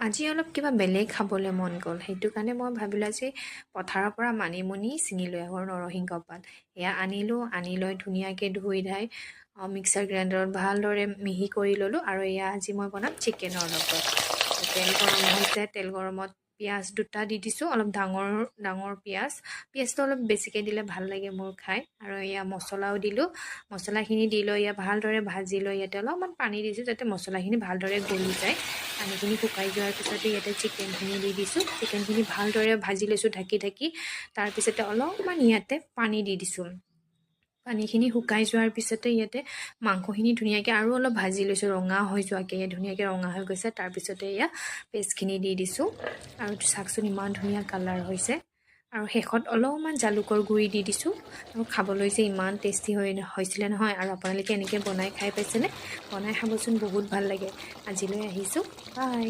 আজি অলপ কিবা বেলেগ খাবলৈ মন গ'ল সেইটো কাৰণে মই ভাবিলোঁ আজি পথাৰৰ পৰা মানিমুনি ছিঙি লৈ আহোঁ নৰসিংহ পাত এয়া আনিলোঁ আনি লৈ ধুনীয়াকৈ ধুই ধাই মিক্সাৰ গ্ৰাইণ্ডাৰত ভালদৰে মিহি কৰি ল'লোঁ আৰু এয়া আজি মই বনাম চিকেনৰ লগত তেল গৰম হৈছে তেল গৰমত পিঁয়াজ দুটা দি দিছোঁ অলপ ডাঙৰ ডাঙৰ পিঁয়াজটো অলপ বেছিকৈ দিলে ভাল লাগে মোৰ খাই আৰু এয়া মছলাও দিলোঁ মছলাখিনি দি লৈ এয়া ভালদৰে ভাজি লৈ ইয়াতে অলপমান পানী দিছোঁ যাতে মছলাখিনি ভালদৰে গলি যায় পানীখিনি শুকাই যোৱাৰ পিছতে ইয়াতে চিকেনখিনি দি দিছোঁ চিকেনখিনি ভালদৰে ভাজি লৈছোঁ ঢাকি তাৰপিছতে অলপমান ইয়াতে পানী দি দিছোঁ পানীখিনি শুকাই যোৱাৰ পিছতে ইয়াতে মাংসখিনি ধুনীয়াকৈ আৰু অলপ ভাজি লৈছোঁ ৰঙা হৈ যোৱাকৈ ধুনীয়াকৈ ৰঙা হৈ গৈছে তাৰপিছতে এয়া পেষ্টখিনি দি দিছোঁ আৰু চাওকচোন ইমান ধুনীয়া কালাৰ হৈছে আৰু শেষত অলপমান জালুকৰ গুড়ি দি দিছোঁ আৰু খাবলৈ যে ইমান টেষ্টি হৈছিলে নহয় আৰু আপোনালোকে এনেকৈ বনাই খাই পাইছেনে বনাই খাবচোন বহুত ভাল লাগে আজিলৈ আহিছোঁ বাই